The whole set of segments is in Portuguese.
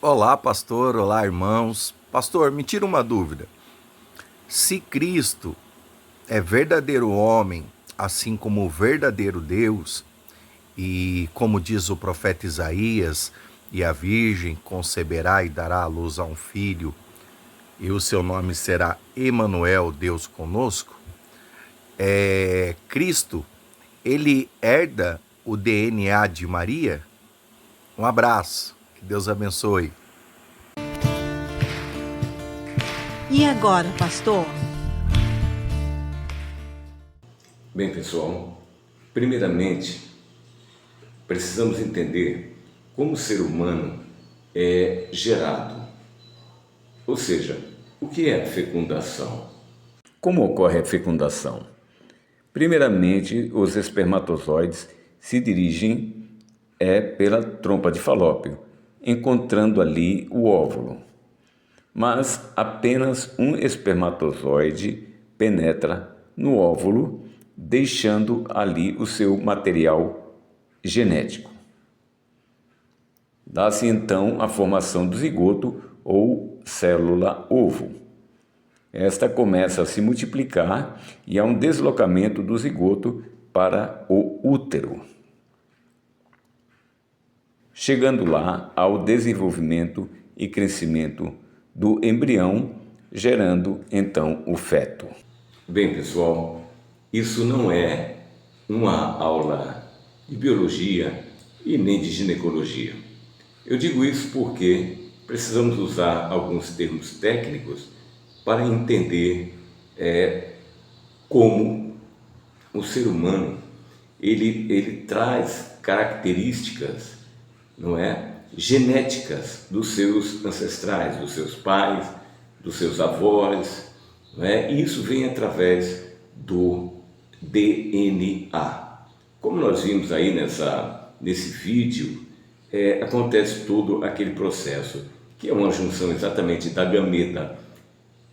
Olá, pastor. Olá, irmãos. Pastor, me tira uma dúvida. Se Cristo é verdadeiro homem, assim como o verdadeiro Deus, e como diz o profeta Isaías, e a Virgem conceberá e dará à luz a um filho, e o seu nome será Emanuel, Deus conosco, Cristo, ele herda o DNA de Maria? Um abraço. Que Deus abençoe. E agora, pastor? Bem, pessoal, primeiramente, precisamos entender como o ser humano é gerado. Ou seja, o que é a fecundação? Como ocorre a fecundação? Primeiramente, os espermatozoides se dirigem pela trompa de Falópio, encontrando ali o óvulo. Mas apenas um espermatozoide penetra no óvulo, deixando ali o seu material genético. Dá-se então a formação do zigoto ou célula-ovo. Esta começa a se multiplicar e há um deslocamento do zigoto para o útero, chegando lá ao desenvolvimento e crescimento do embrião, gerando então o feto. Bem, pessoal, isso não é uma aula de biologia e nem de ginecologia. Eu digo isso porque precisamos usar alguns termos técnicos para entender como o ser humano ele traz características, não é, genéticas dos seus ancestrais, dos seus pais, dos seus avós, não é? E isso vem através do DNA. Como nós vimos aí nesse vídeo, acontece todo aquele processo, que é uma junção exatamente da gameta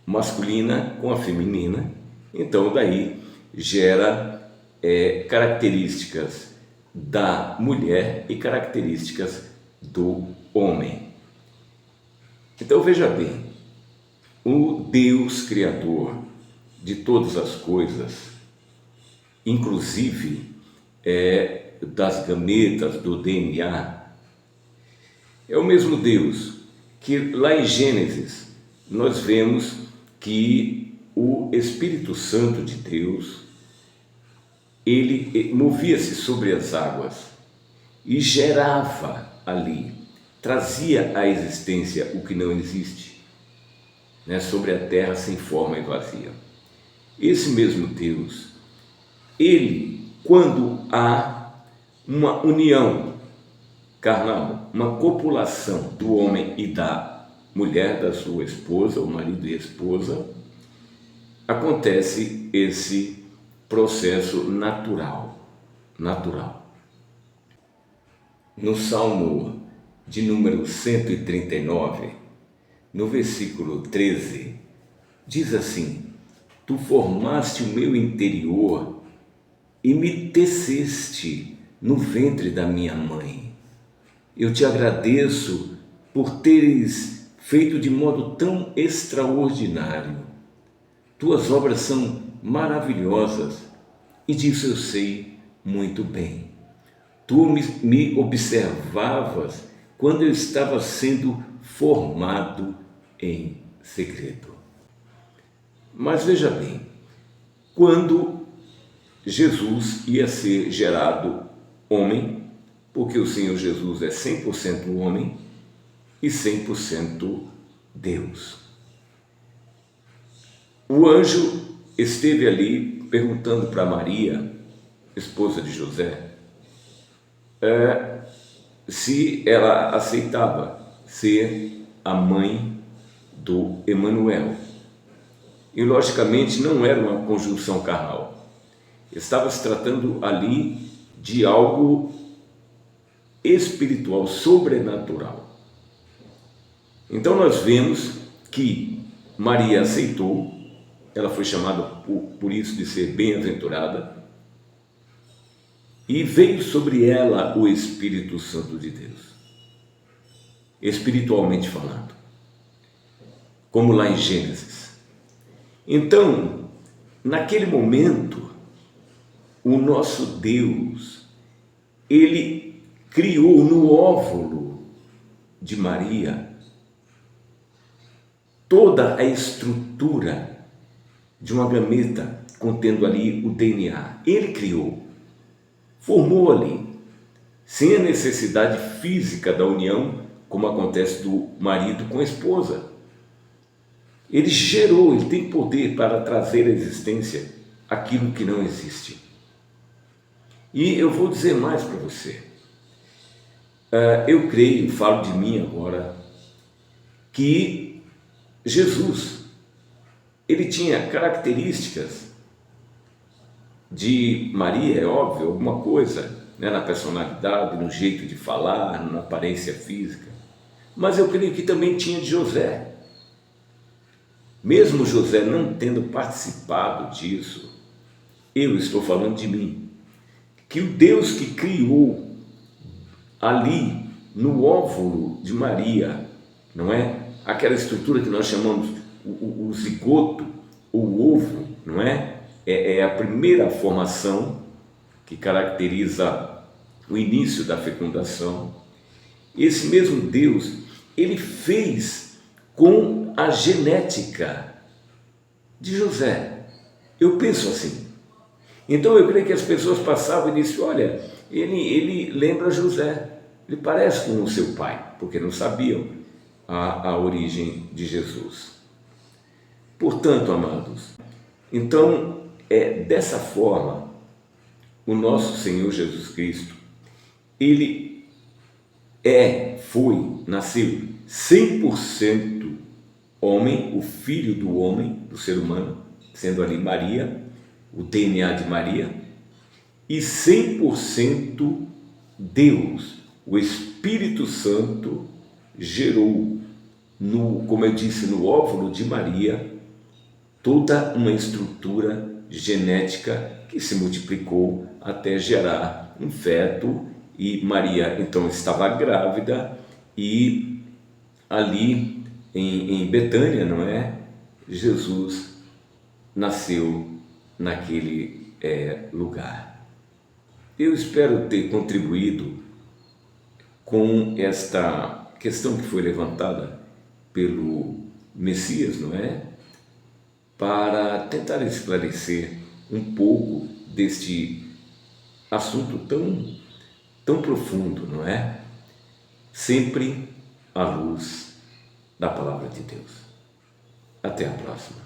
masculina com a feminina. Então daí gera características da mulher e características do homem. Então veja bem, o Deus Criador de todas as coisas, inclusive das gametas, do DNA, é o mesmo Deus que lá em Gênesis nós vemos que o Espírito Santo de Deus, ele movia-se sobre as águas e gerava ali, trazia à existência o que não existe, né, sobre a terra sem forma e vazia. Esse mesmo Deus, ele, quando há uma união carnal, uma copulação do homem e da mulher, da sua esposa, o marido e a esposa, acontece esse processo natural. No Salmo de número 139, no versículo 13, diz assim: Tu formaste o meu interior e me teceste no ventre da minha mãe. Eu te agradeço por teres feito de modo tão extraordinário. Tuas obras são maravilhosas e disso eu sei muito bem. Tu me observavas quando eu estava sendo formado em segredo. Mas veja bem, quando Jesus ia ser gerado homem, porque o Senhor Jesus é 100% homem e 100% Deus. O anjo esteve ali perguntando para Maria, esposa de José, se ela aceitava ser a mãe do Emanuel. E logicamente não era uma conjunção carnal. Estava se tratando ali de algo espiritual, sobrenatural. Então nós vemos que Maria aceitou, ela foi chamada por isso de ser bem-aventurada, e veio sobre ela o Espírito Santo de Deus. espiritualmente falando, como lá em Gênesis. Então, naquele momento, o nosso Deus, ele criou no óvulo de Maria toda a estrutura de uma gameta contendo ali o DNA. Ele criou, formou ali, sem a necessidade física da união, como acontece do marido com a esposa. Ele gerou, ele tem poder para trazer à existência aquilo que não existe. E eu vou dizer mais para você. Eu creio, falo de mim agora, que Jesus, ele tinha características de Maria, é óbvio, alguma coisa, né, na personalidade, no jeito de falar, na aparência física, mas eu creio que também tinha de José. Mesmo José não tendo participado disso, eu estou falando de mim, que o Deus que criou ali no óvulo de Maria, não é? Aquela estrutura que nós chamamos o zigoto, o ovo, não é? É a primeira formação que caracteriza o início da fecundação. Esse mesmo Deus, ele fez com a genética de José. Eu penso assim. Então eu creio que as pessoas passavam e diziam, olha, ele lembra José, ele parece com o seu pai, porque não sabiam a origem de Jesus. Portanto, amados, então dessa forma, o nosso Senhor Jesus Cristo, ele nasceu 100% homem, o filho do homem, do ser humano, sendo ali Maria, o DNA de Maria, e 100% Deus, o Espírito Santo gerou, como eu disse, no óvulo de Maria, toda uma estrutura genética que se multiplicou até gerar um feto, e Maria então estava grávida, e ali em Betânia, não é? Jesus nasceu naquele lugar. Eu espero ter contribuído com esta questão que foi levantada pelo Messias, não é? Para tentar esclarecer um pouco deste assunto tão profundo, não é? Sempre à luz da Palavra de Deus. Até a próxima.